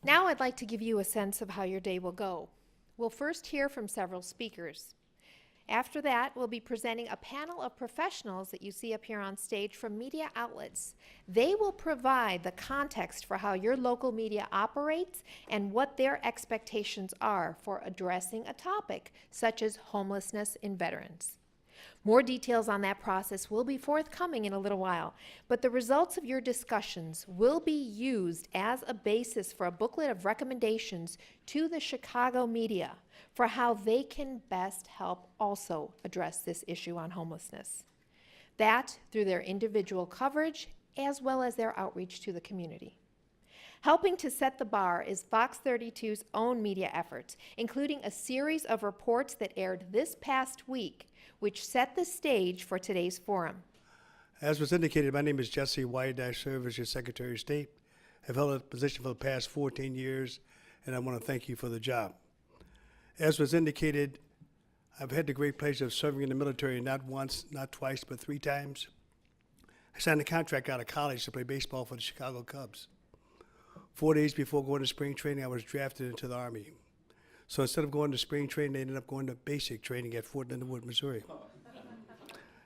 Now I'd like to give you a sense of how your day will go. We'll first hear from several speakers. After that, we'll be presenting a panel of professionals that you see up here on stage from media outlets. They will provide the context for how your local media operates and what their expectations are for addressing a topic such as homelessness in veterans. More details on that process will be forthcoming in a little while, but the results of your discussions will be used as a basis for a booklet of recommendations to the Chicago media for how they can best help also address this issue on homelessness. That through their individual coverage as well as their outreach to the community. Helping to set the bar is Fox 32's own media efforts, including a series of reports that aired this past week, which set the stage for today's forum. As was indicated, my name is Jesse White. I serve as your Secretary of State. I've held that position for the past 14 years, and I want to thank you for the job. As was indicated, I've had the great pleasure of serving in the military not once, not twice, but 3 times. I signed a contract out of college to play baseball for the Chicago Cubs. 4 days before going to spring training, I was drafted into the Army. So instead of going to spring training, I ended up going to basic training at Fort Leonard Wood, Missouri.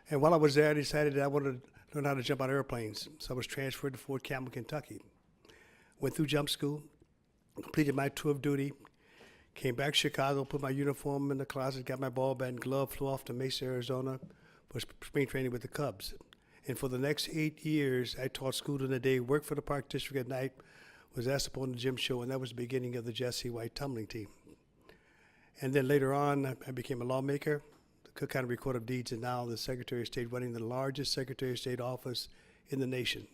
And while I was there, I decided that I wanted to learn how to jump out of airplanes. So I was transferred to Fort Campbell, Kentucky. Went through jump school, completed my tour of duty, came back to Chicago, put my uniform in the closet, got my ball bat and glove, flew off to Mesa, Arizona for spring training with the Cubs. And for the next 8 years, I taught school in the day, worked for the Park District at night, was asked upon the gym show, and that was the beginning of the Jesse White tumbling team. And then later on, I became a lawmaker, the Cook County Recorder of Deeds, and now the Secretary of State, running the largest Secretary of State office in the nation.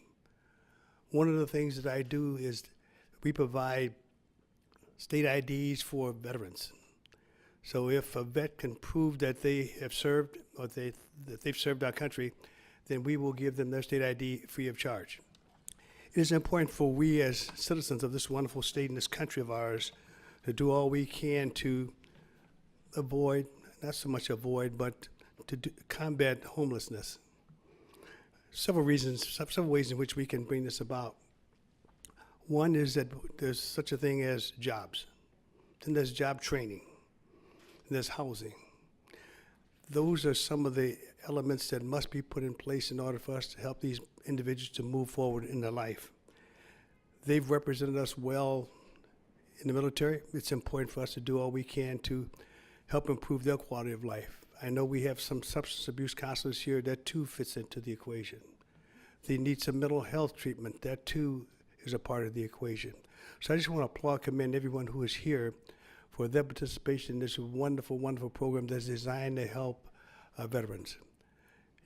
One of the things that I do is we provide state IDs for veterans. So if a vet can prove that they have served or that they've served our country, then we will give them their state ID free of charge. It is important for we as citizens of this wonderful state and this country of ours to do all we can to avoid, not so much avoid, but to combat homelessness. Several reasons, several ways in which we can bring this about. One is that there's such a thing as jobs. Then there's job training. And there's housing. Those are some of the elements that must be put in place in order for us to help these individuals to move forward in their life. They've represented us well in the military. It's important for us to do all we can to help improve their quality of life. I know we have some substance abuse counselors here. That too fits into the equation. They need some mental health treatment. That too is a part of the equation. So I just want to applaud, commend everyone who is here for their participation in this wonderful, wonderful program that's designed to help veterans.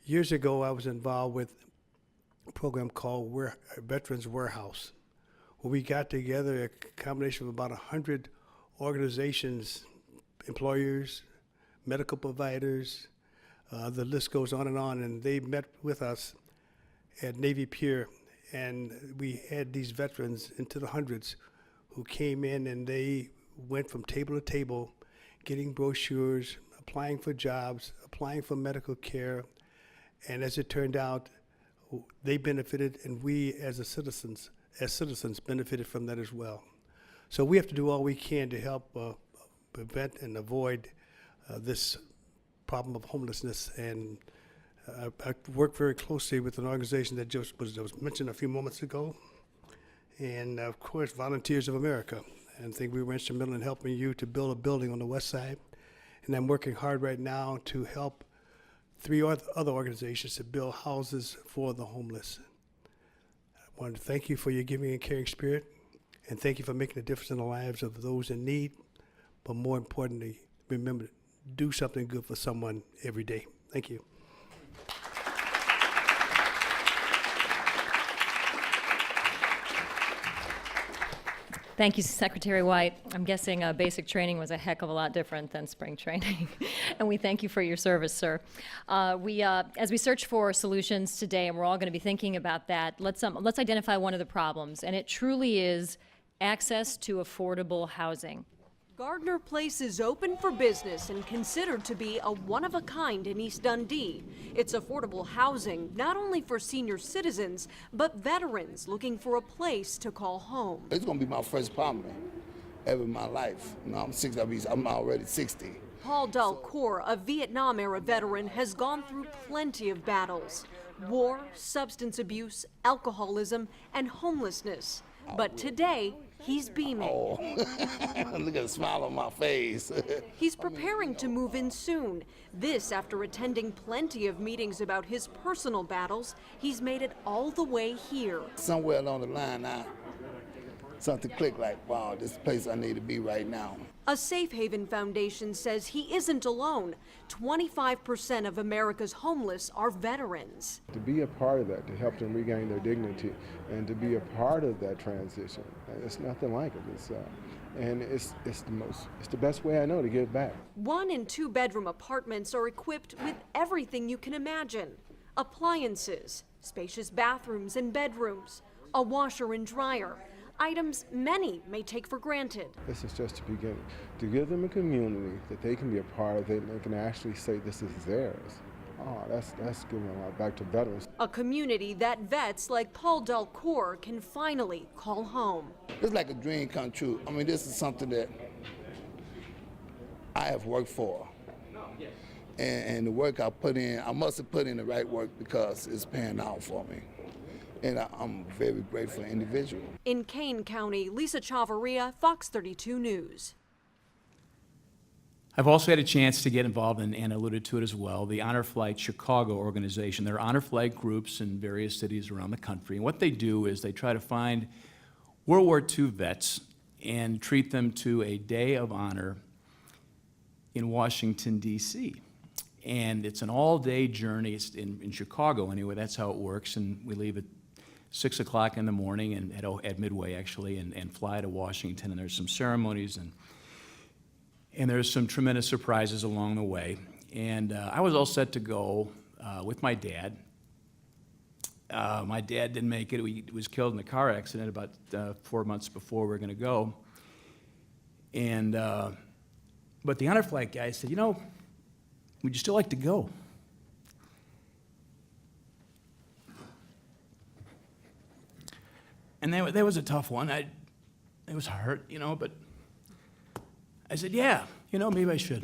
Years ago, I was involved with a program called Veterans Warehouse, where we got together a combination of about 100 organizations, employers, medical providers, the list goes on, and they met with us at Navy Pier, and we had these veterans into the hundreds who came in, and they went from table to table, getting brochures, applying for jobs, applying for medical care, and as it turned out, they benefited, and we as citizens benefited from that as well. So we have to do all we can to help prevent and avoid this problem of homelessness. And I work very closely with an organization that just was mentioned a few moments ago, and of course, Volunteers of America. And I think we were instrumental in helping you to build a building on the west side. And I'm working hard right now to help 3 other organizations to build houses for the homeless. I want to thank you for your giving and caring spirit, and thank you for making a difference in the lives of those in need. But more importantly, remember, do something good for someone every day. Thank you. Thank you, Secretary White. I'm guessing basic training was a heck of a lot different than spring training. And we thank you for your service, sir. As we search for solutions today, and we're all going to be thinking about that, let's identify one of the problems. And it truly is access to affordable housing. Gardner Place is open for business and considered to be a one-of-a-kind in East Dundee. It's affordable housing, not only for senior citizens, but veterans looking for a place to call home. It's going to be my first apartment ever in my life. You know, I'm already 60. Paul Dalcour, a Vietnam-era veteran, has gone through plenty of battles. War, substance abuse, alcoholism, and homelessness. But today, he's beaming. Oh, look at the smile on my face. He's preparing to move in soon. This after attending plenty of meetings about his personal battles. He's made it all the way here. Somewhere along the line, something clicked like, wow, this is the place I need to be right now. A Safe Haven Foundation says he isn't alone. 25% of America's homeless are veterans. To be a part of that, to help them regain their dignity, and to be a part of that transition, it's nothing like it. It's the best way I know to give back. 1- and 2-bedroom apartments are equipped with everything you can imagine: appliances, spacious bathrooms and bedrooms, a washer and dryer. Items many may take for granted. This is just the beginning. To give them a community that they can be a part of, and they can actually say this is theirs. Oh, that's giving a lot back to veterans. A community that vets like Paul Dalcour can finally call home. It's like a dream come true. I mean, this is something that I have worked for. And the work I put in, I must have put in the right work because it's paying out for me. And I'm a very grateful individual. In Kane County, Lisa Chavarria, Fox 32 News. I've also had a chance to get involved in, and alluded to it as well, the Honor Flight Chicago organization. There are honor flight groups in various cities around the country. And what they do is they try to find World War II vets and treat them to a day of honor in Washington, D.C. And it's an all-day journey. It's in Chicago anyway, that's how it works. And we leave at 6 o'clock in the morning and at Midway actually, and fly to Washington, and there's some ceremonies and there's some tremendous surprises along the way. And I was all set to go with my dad. My dad didn't make it. He was killed in a car accident about 4 months before we were going to go. And but the honor flight guy said, you know, would you still like to go? And that was a tough one. It was hard, you know, but I said, yeah, you know, maybe I should.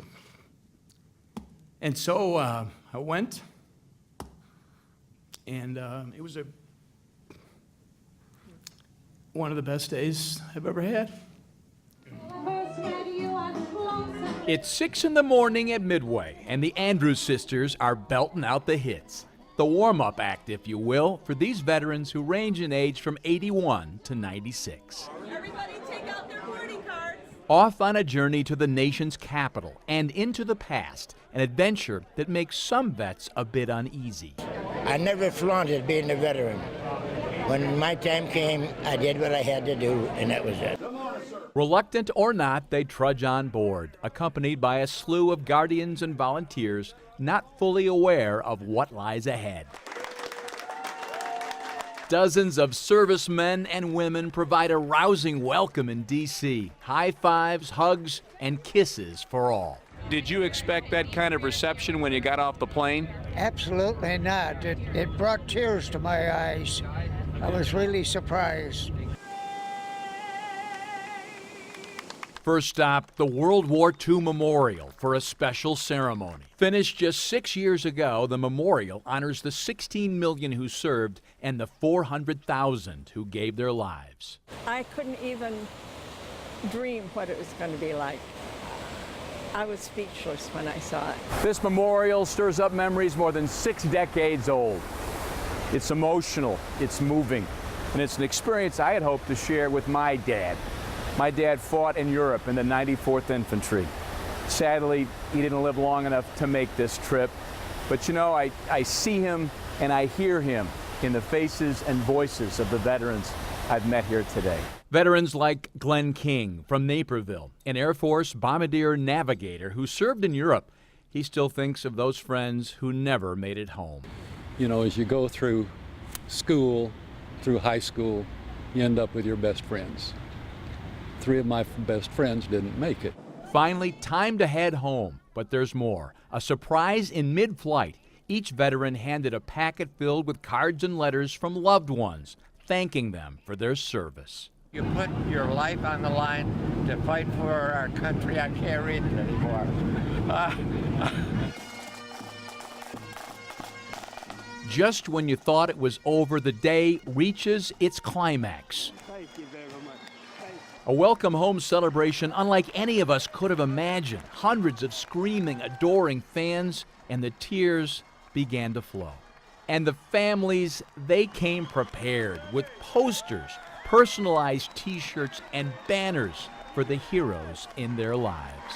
And so I went, and it was one of the best days I've ever had. It's 6 in the morning at Midway, and the Andrews sisters are belting out the hits. The warm-up act, if you will, for these veterans who range in age from 81 to 96. Everybody take out their boarding cards. Off on a journey to the nation's capital and into the past, an adventure that makes some vets a bit uneasy. I never flaunted being a veteran. When my time came, I did what I had to do, and that was it. Reluctant or not, they trudge on board, accompanied by a slew of guardians and volunteers not fully aware of what lies ahead. Dozens of servicemen and women provide a rousing welcome in D.C. High fives, hugs, and kisses for all. Did you expect that kind of reception when you got off the plane? Absolutely not. It brought tears to my eyes. I was really surprised. First stop, the World War II Memorial for a special ceremony. Finished just 6 years ago, the memorial honors the 16 million who served and the 400,000 who gave their lives. I couldn't even dream what it was going to be like. I was speechless when I saw it. This memorial stirs up memories more than 6 decades old. It's emotional, it's moving, and it's an experience I had hoped to share with my dad. My dad fought in Europe in the 94th Infantry. Sadly, he didn't live long enough to make this trip. But you know, I see him and I hear him in the faces and voices of the veterans I've met here today. Veterans like Glenn King from Naperville, an Air Force bombardier navigator who served in Europe. He still thinks of those friends who never made it home. You know, as you go through school, through high school, you end up with your best friends. 3 of my best friends didn't make it. Finally, time to head home, but there's more. A surprise in mid-flight. Each veteran handed a packet filled with cards and letters from loved ones, thanking them for their service. You put your life on the line to fight for our country. I can't read it anymore. Just when you thought it was over, the day reaches its climax. Thank you very much. A welcome home celebration unlike any of us could have imagined. Hundreds of screaming, adoring fans, and the tears began to flow. And the families, they came prepared with posters, personalized t-shirts, and banners for the heroes in their lives.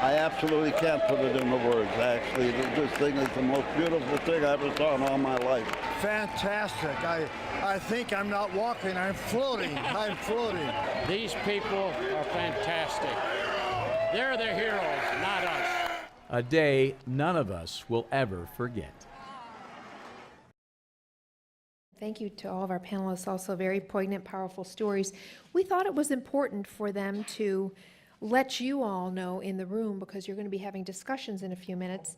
I absolutely can't put it into words, actually. This thing is the most beautiful thing I ever saw in all my life. Fantastic. I think I'm not walking, I'm floating. I'm floating. These people are fantastic. They're the heroes, not us. A day none of us will ever forget. Thank you to all of our panelists, also very poignant, powerful stories. We thought it was important for them to let you all know in the room, because you're going to be having discussions in a few minutes,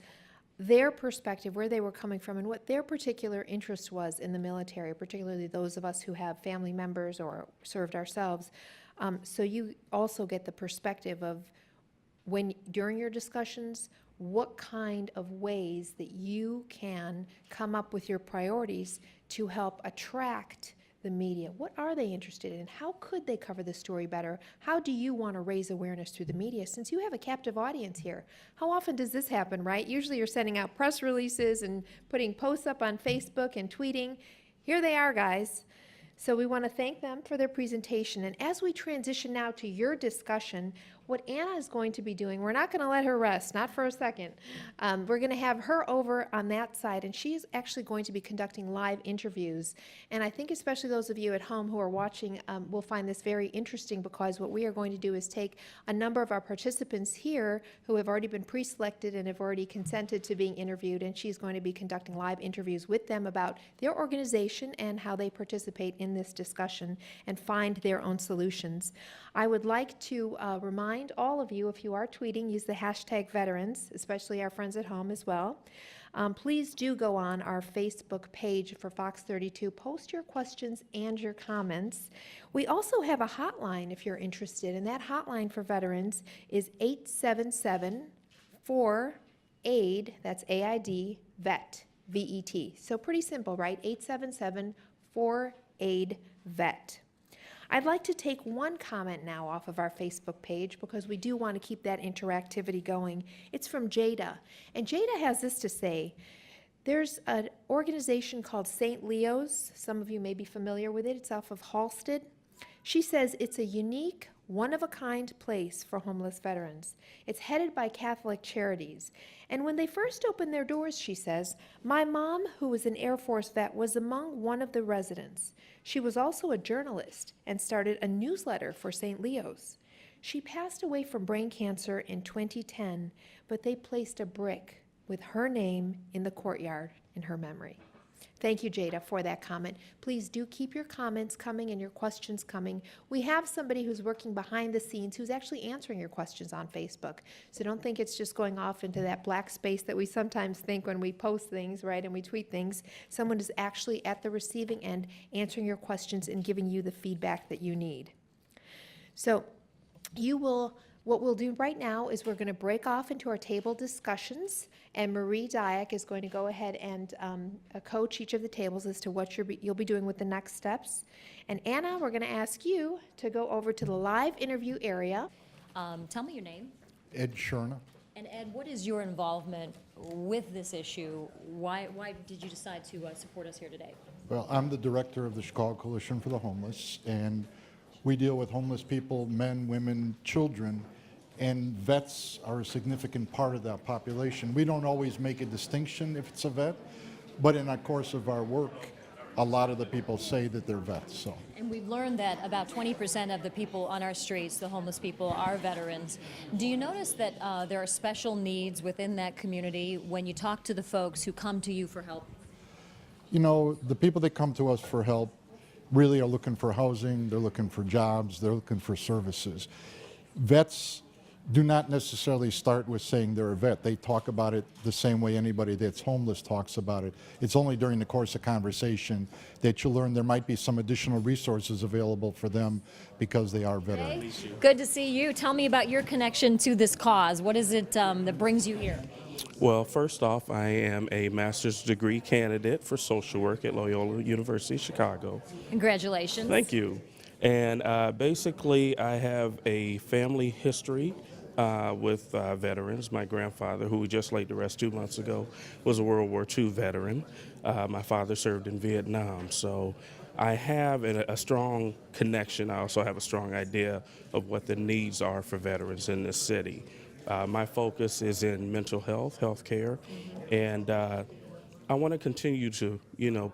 their perspective, where they were coming from, and what their particular interest was in the military, particularly those of us who have family members or served ourselves. So you also get the perspective of, when during your discussions, what kind of ways that you can come up with your priorities to help attract the media. What are they interested in? How could they cover the story better? How do you want to raise awareness through the media, since you have a captive audience here? How often does this happen, right? Usually you're sending out press releases and putting posts up on Facebook and tweeting. Here they are, guys. So we want to thank them for their presentation. And as we transition now to your discussion, what Anna is going to be doing, we're not going to let her rest, not for a second. We're going to have her over on that side, and she's actually going to be conducting live interviews. And I think especially those of you at home who are watching will find this very interesting, because what we are going to do is take a number of our participants here who have already been pre-selected and have already consented to being interviewed, and she's going to be conducting live interviews with them about their organization and how they participate in this discussion and find their own solutions. I would like to remind all of you, if you are tweeting, use the hashtag veterans, especially our friends at home as well. Please do go on our Facebook page for Fox 32. Post your questions and your comments. We also have a hotline if you're interested, and that hotline for veterans is 877-4AID, that's AID, VET, V-E-T. So pretty simple, right? 877-4AID, VET. I'd like to take one comment now off of our Facebook page, because we do want to keep that interactivity going. It's from Jada, and Jada has this to say. There's an organization called St. Leo's. Some of you may be familiar with it. It's off of Halsted. She says it's a unique, one-of-a-kind place for homeless veterans. It's headed by Catholic Charities. And when they first opened their doors, she says, my mom, who was an Air Force vet, was among one of the residents. She was also a journalist and started a newsletter for St. Leo's. She passed away from brain cancer in 2010, but they placed a brick with her name in the courtyard in her memory. Thank you, Jada, for that comment. Please do keep your comments coming and your questions coming. We have somebody who's working behind the scenes who's actually answering your questions on Facebook. So don't think it's just going off into that black space that we sometimes think when we post things, right, and we tweet things. Someone is actually at the receiving end answering your questions and giving you the feedback that you need. So what we'll do right now is we're going to break off into our table discussions, and Marie Dyack is going to go ahead and coach each of the tables as to what you'll be doing with the next steps. And Anna, we're going to ask you to go over to the live interview area. Tell me your name. Ed Sherna. And Ed, what is your involvement with this issue? Why did you decide to support us here today? Well, I'm the director of the Chicago Coalition for the Homeless, and we deal with homeless people, men, women, children, and vets are a significant part of that population. We don't always make a distinction if it's a vet, but in the course of our work, a lot of the people say that they're vets. So. And we've learned that about 20% of the people on our streets, the homeless people, are veterans. Do you notice that there are special needs within that community when you talk to the folks who come to you for help? You know, the people that come to us for help really are looking for housing, they're looking for jobs, they're looking for services. Vets, do not necessarily start with saying they're a vet. They talk about it the same way anybody that's homeless talks about it. It's only during the course of conversation that you learn there might be some additional resources available for them because they are veterans. Good to see you. Tell me about your connection to this cause. What is it that brings you here? Well, first off, I am a master's degree candidate for social work at Loyola University, Chicago. Congratulations. Thank you. And basically, I have a family history with veterans. My grandfather, who we just laid to rest 2 months ago, was a World War II veteran. My father served in Vietnam, so I have a strong connection. I also have a strong idea of what the needs are for veterans in this city. My focus is in mental health, healthcare, and I want to continue to,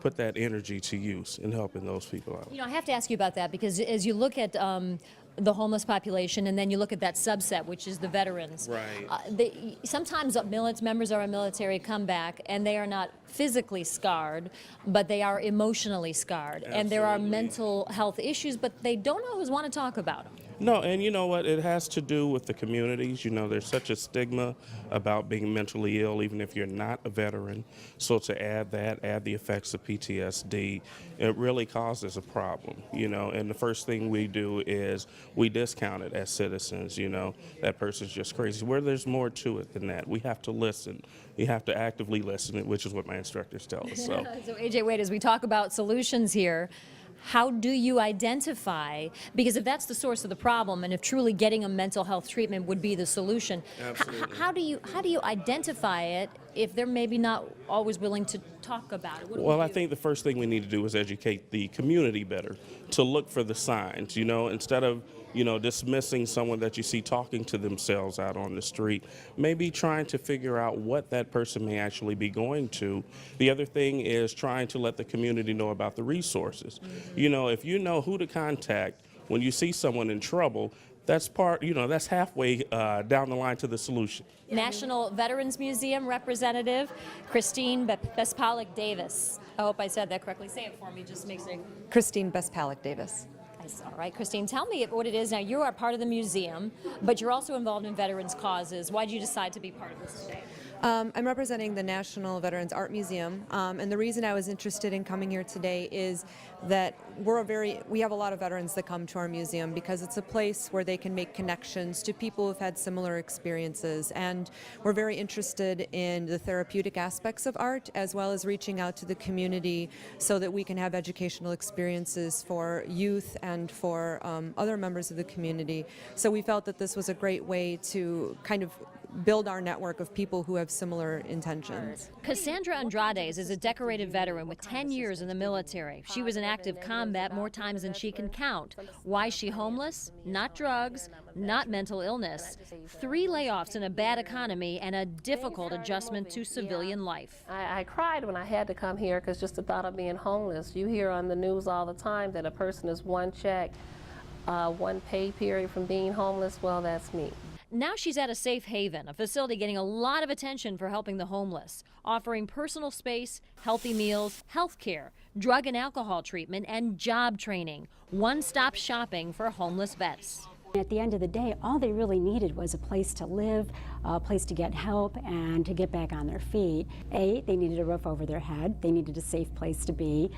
put that energy to use in helping those people out. I have to ask you about that because as you look at the homeless population and then you look at that subset, which is the veterans, right. Sometimes members of our military come back and they are not physically scarred, but they are emotionally scarred. Absolutely. And there are mental health issues, but they don't always want to talk about them. No, and you know what? It has to do with the communities. There's such a stigma about being mentally ill, even if you're not a veteran. So to add the effects of PTSD, it really causes a problem, and the first thing we do is we discount it as citizens, that person's just crazy. Where there's more to it than that. We have to listen. We have to actively listen, which is what my instructors tell us. So AJ, wait, as we talk about solutions here, how do you identify, because if that's the source of the problem and if truly getting a mental health treatment would be the solution, how do you identify it if they're maybe not always willing to talk about it? Well, I think the first thing we need to do is educate the community better to look for the signs, instead of dismissing someone that you see talking to themselves out on the street, maybe trying to figure out what that person may actually be going to. The other thing is trying to let the community know about the resources. If you know who to contact when you see someone in trouble, that's that's halfway down the line to the solution. National Veterans Museum representative Christine Bespalik Davis. I hope I said that correctly. Say it for me, just make sure. Christine Bespalik Davis. All right, Christine, tell me what it is. Now, you are part of the museum, but you're also involved in veterans causes. Why did you decide to be part of this today? I'm representing the National Veterans Art Museum, and the reason I was interested in coming here today is that we have a lot of veterans that come to our museum because it's a place where they can make connections to people who've had similar experiences, and we're very interested in the therapeutic aspects of art as well as reaching out to the community so that we can have educational experiences for youth and for other members of the community. So we felt that this was a great way to kind of build our network of people who have similar intentions. Cassandra Andrades is a decorated veteran with 10 years in the military. She was in active combat more times than she can count. Why is she homeless? Not drugs, not mental illness. 3 layoffs in a bad economy and a difficult adjustment to civilian life. I cried when I had to come here because just the thought of being homeless. You hear on the news all the time that a person is one check, one pay period from being homeless. Well, that's me. Now she's at a safe haven, a facility getting a lot of attention for helping the homeless, offering personal space, healthy meals, health care, drug and alcohol treatment, and job training. One-stop shopping for homeless vets. At the end of the day, all they really needed was a place to live, a place to get help, and to get back on their feet. A, they needed a roof over their head. They needed a safe place to be.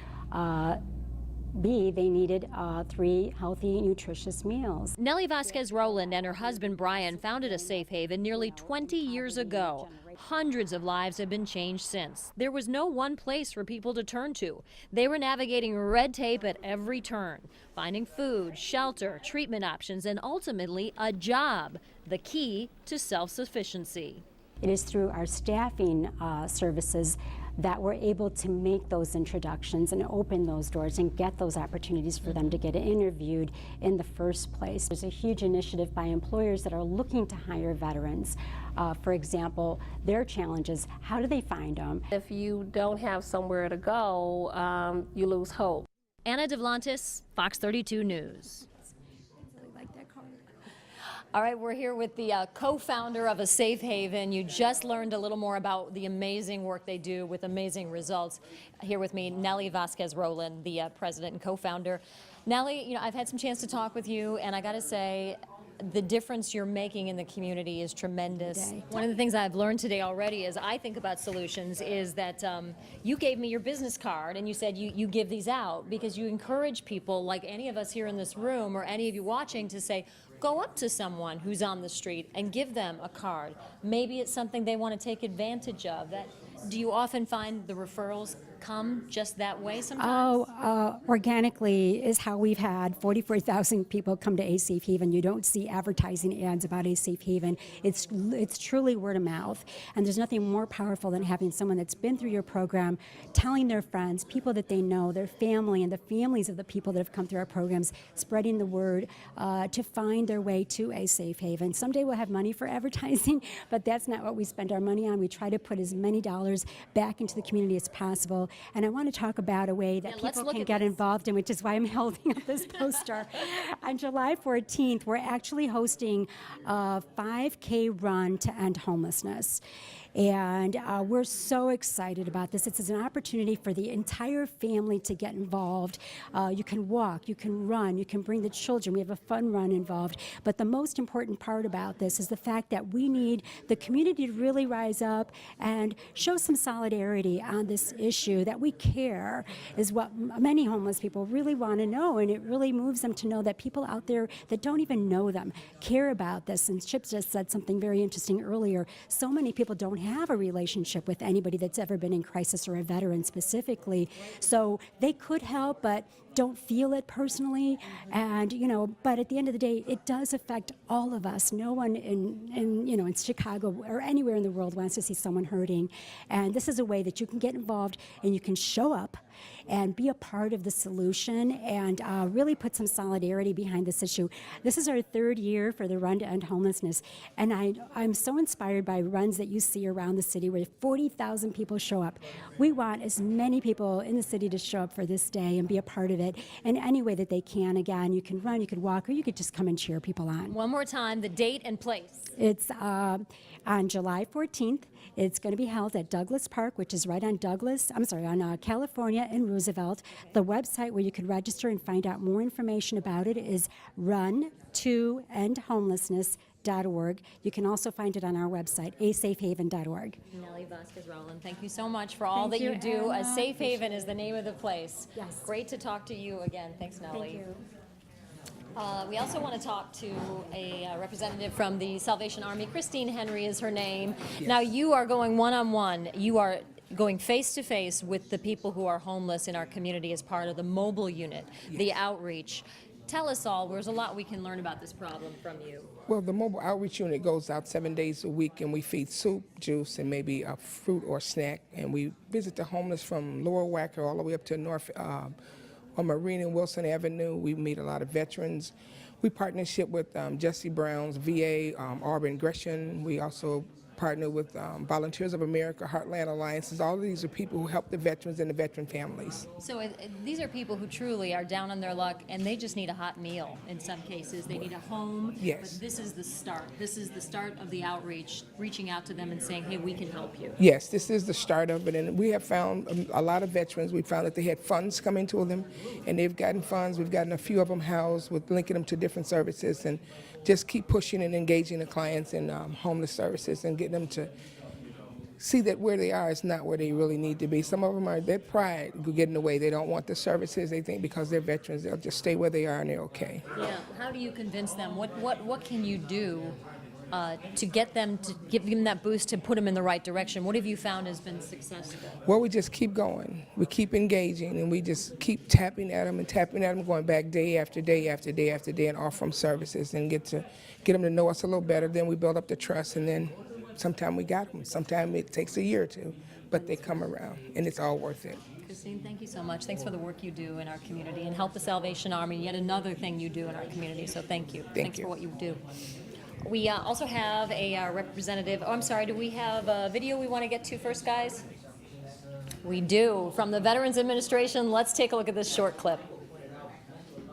B, they needed 3 healthy, nutritious meals. Nellie Vasquez Rowland and her husband Brian founded a safe haven nearly 20 years ago. Hundreds of lives have been changed since. There was no one place for people to turn to. They were navigating red tape at every turn, finding food, shelter, treatment options, and ultimately a job, the key to self-sufficiency. It is through our staffing services that we're able to make those introductions and open those doors and get those opportunities for them to get interviewed in the first place. There's a huge initiative by employers that are looking to hire veterans. For example, their challenge is, how do they find them? If you don't have somewhere to go, you lose hope. Anna DeVlantis, Fox 32 News. All right, we're here with the co-founder of a safe haven. You just learned a little more about the amazing work they do with amazing results. Here with me, Nellie Vasquez Rowland, the president and co-founder. Nellie, I've had some chance to talk with you, and I got to say, the difference you're making in the community is tremendous. One of the things I've learned today already as I think about solutions is that you gave me your business card and you said you give these out because you encourage people like any of us here in this room or any of you watching to say, go up to someone who's on the street and give them a card. Maybe it's something they want to take advantage of. Do you often find the referrals come just that way sometimes? Organically is how we've had 44,000 people come to A Safe Haven. You don't see advertising ads about A Safe Haven. It's truly word of mouth. And there's nothing more powerful than having someone that's been through your program, telling their friends, people that they know, their family, and the families of the people that have come through our programs, spreading the word to find their way to A Safe Haven. Someday we'll have money for advertising, but that's not what we spend our money on. We try to put as many dollars back into the community as possible. And I want to talk about a way that people can get involved in, which is why I'm holding up this poster. On July 14th, we're actually hosting a 5K run to end homelessness. And we're so excited about this. It's an opportunity for the entire family to get involved. You can walk, you can run, you can bring the children. We have a fun run involved. But the most important part about this is the fact that we need the community to really rise up and show some solidarity on this issue, that we care is what many homeless people really want to know. And it really moves them to know that people out there that don't even know them care about this. And Chip just said something very interesting earlier. So many people don't have a relationship with anybody that's ever been in crisis or a veteran specifically. So they could help, but don't feel it personally. And, but at the end of the day, it does affect all of us. No one in Chicago or anywhere in the world wants to see someone hurting. And this is a way that you can get involved and you can show up and be a part of the solution and really put some solidarity behind this issue. This is our third year for the Run to End Homelessness, and I'm so inspired by runs that you see around the city where 40,000 people show up. We want as many people in the city to show up for this day and be a part of it in any way that they can. Again, you can run, you could walk, or you could just come and cheer people on. One more time, the date and place. It's on July 14th. It's going to be held at Douglas Park, which is right on California and Roosevelt. The website where you can register and find out more information about it is runtoendhomelessness.org. You can also find it on our website, asafehaven.org. Nellie Vasquez-Rowland, thank you so much for all that you do. A Safe Haven is the name of the place. Yes. Great to talk to you again. Thanks, Nellie. Thank you. We also want to talk to a representative from the Salvation Army. Christine Henry is her name. Yes. Now, you are going one-on-one. You are going face-to-face with the people who are homeless in our community as part of the mobile unit, the outreach. Tell us all, there's a lot we can learn about this problem from you. Well, the mobile outreach unit goes out 7 days a week, and we feed soup, juice, and maybe a fruit or snack. And we visit the homeless from Lower Wacker all the way up to North on Marine and Wilson Avenue. We meet a lot of veterans. We partnership with Jesse Brown's VA, Auburn Gresham. We also partner with Volunteers of America, Heartland Alliances. All of these are people who help the veterans and the veteran families. So these are people who truly are down on their luck, and they just need a hot meal in some cases. They need a home. Yes. But this is the start. This is the start of the outreach, reaching out to them and saying, hey, we can help you. Yes, this is the start of it, and we have found a lot of veterans. We found that they had funds coming to them, and they've gotten funds. We've gotten a few of them housed with linking them to different services, and just keep pushing and engaging the clients in homeless services and getting them to see that where they are is not where they really need to be. Some of them are, their pride will get in the way. They don't want the services. They think because they're veterans, they'll just stay where they are and they're okay. Yeah. How do you convince them? What can you do to get them, to give them that boost, to put them in the right direction? What have you found has been successful? Well, we just keep going. We keep engaging, and we just keep tapping at them, going back day after day after day after day, and offering services, and get them to know us a little better. Then we build up the trust, and then sometimes we got them. Sometimes it takes a year or two, but they come around, and it's all worth it. Christine, thank you so much. Thanks for the work you do in our community, and help the Salvation Army, yet another thing you do in our community, so thank you. Thanks for what you do. We also have a representative. Oh, I'm sorry, do we have a video we want to get to first, guys? We do. From the Veterans Administration, let's take a look at this short clip. Sergeant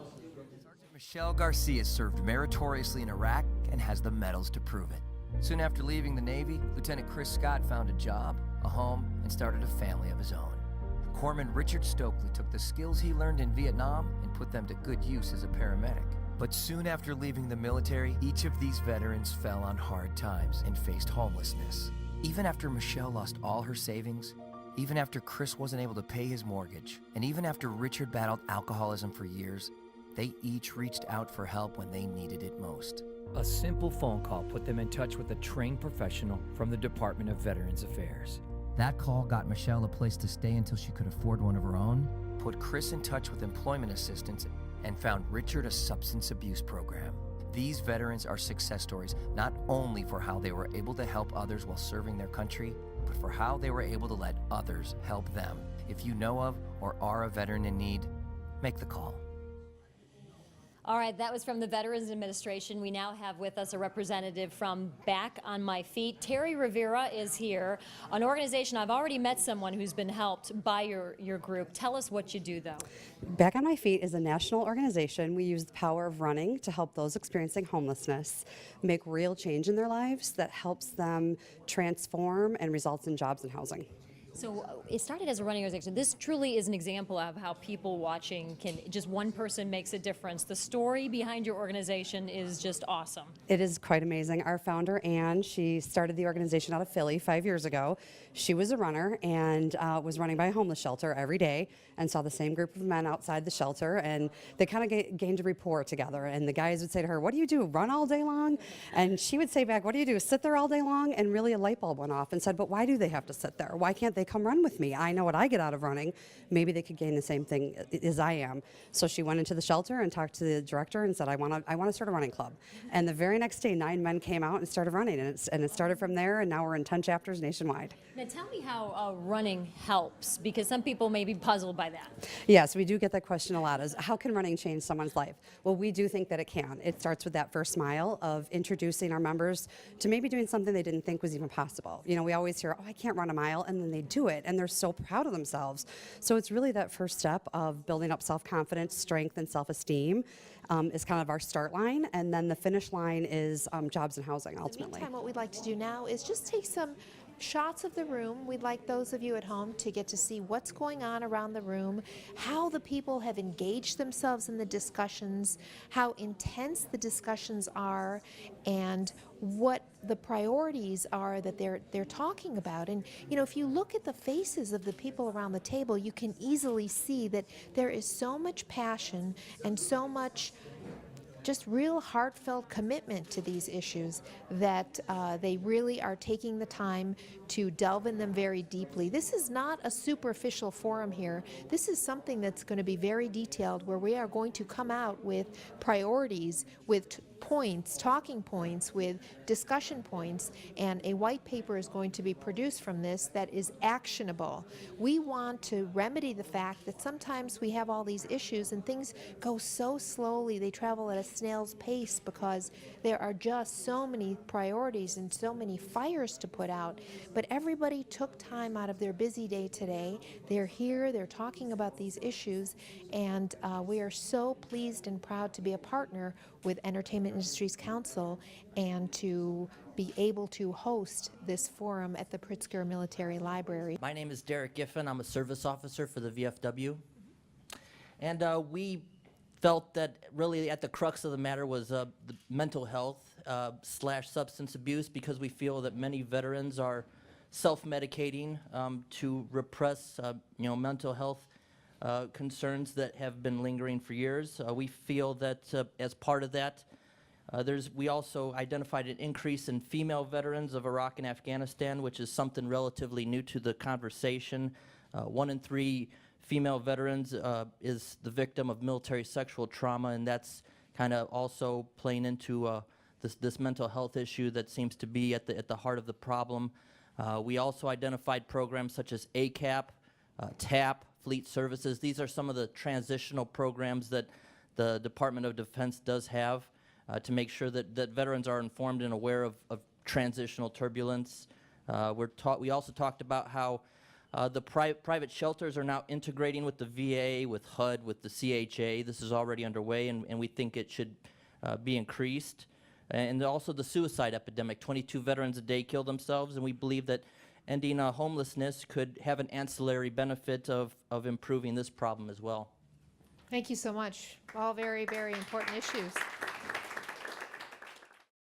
Michelle Garcia served meritoriously in Iraq and has the medals to prove it. Soon after leaving the Navy, Lieutenant Chris Scott found a job, a home, and started a family of his own. Corpsman Richard Stokely took the skills he learned in Vietnam and put them to good use as a paramedic. But soon after leaving the military, each of these veterans fell on hard times and faced homelessness. Even after Michelle lost all her savings, even after Chris wasn't able to pay his mortgage, and even after Richard battled alcoholism for years, they each reached out for help when they needed it most. A simple phone call put them in touch with a trained professional from the Department of Veterans Affairs. That call got Michelle a place to stay until she could afford one of her own, put Chris in touch with employment assistance, and found Richard a substance abuse program. These veterans are success stories not only for how they were able to help others while serving their country, but for how they were able to let others help them. If you know of or are a veteran in need, make the call. All right, that was from the Veterans Administration. We now have with us a representative from Back on My Feet. Terry Rivera is here, an organization. I've already met someone who's been helped by your group. Tell us what you do, though. Back on My Feet is a national organization. We use the power of running to help those experiencing homelessness make real change in their lives that helps them transform and results in jobs and housing. So it started as a running organization. This truly is an example of how people watching can, just one person makes a difference. The story behind your organization is just awesome. It is quite amazing. Our founder, Ann, she started the organization out of Philly 5 years ago. She was a runner and was running by a homeless shelter every day and saw the same group of men outside the shelter, and they kind of gained a rapport together. And the guys would say to her, "What do you do, run all day long?" And she would say back, "What do you do, sit there all day long?" And really a light bulb went off and said, "But why do they have to sit there? Why can't they come run with me? I know what I get out of running. Maybe they could gain the same thing as I am." So she went into the shelter and talked to the director and said, I want to start a running club. And the very next day, 9 men came out and started running, and it started from there, and now we're in 10 chapters nationwide. Now tell me how running helps, because some people may be puzzled by that. Yes, we do get that question a lot, is how can running change someone's life? Well, we do think that it can. It starts with that first mile of introducing our members to maybe doing something they didn't think was even possible. You know, we always hear, "Oh, I can't run a mile," and then they do it, and they're so proud of themselves. So it's really that first step of building up self-confidence, strength, and self-esteem is kind of our start line, and then the finish line is jobs and housing, ultimately. In the meantime, what we'd like to do now is just take some shots of the room. We'd like those of you at home to get to see what's going on around the room, how the people have engaged themselves in the discussions, how intense the discussions are, and what the priorities are that they're talking about. And you know, if you look at the faces of the people around the table, you can easily see that there is so much passion and so much just real heartfelt commitment to these issues that they really are taking the time to delve in them very deeply. This is not a superficial forum here. This is something that's going to be very detailed, where we are going to come out with priorities, with points, talking points, with discussion points, and a white paper is going to be produced from this that is actionable. We want to remedy the fact that sometimes we have all these issues and things go so slowly, they travel at a snail's pace because there are just so many priorities and so many fires to put out. But everybody took time out of their busy day today. They're here, they're talking about these issues, and we are so pleased and proud to be a partner with Entertainment Industries Council and to be able to host this forum at the Pritzker Military Library. My name is Derek Giffen. I'm a service officer for the VFW. And we felt that really at the crux of the matter was the mental health / substance abuse, because we feel that many veterans are self-medicating to repress mental health concerns that have been lingering for years. We feel that as part of that, we also identified an increase in female veterans of Iraq and Afghanistan, which is something relatively new to the conversation. 1 in 3 female veterans is the victim of military sexual trauma, and that's kind of also playing into this mental health issue that seems to be at the heart of the problem. We also identified programs such as ACAP, TAP, Fleet Services. These are some of the transitional programs that the Department of Defense does have to make sure that veterans are informed and aware of transitional turbulence. We also talked about how the private shelters are now integrating with the VA, with HUD, with the CHA. This is already underway, and we think it should be increased. And also the suicide epidemic. 22 veterans a day kill themselves, and we believe that ending homelessness could have an ancillary benefit of improving this problem as well. Thank you so much. All very, very important issues.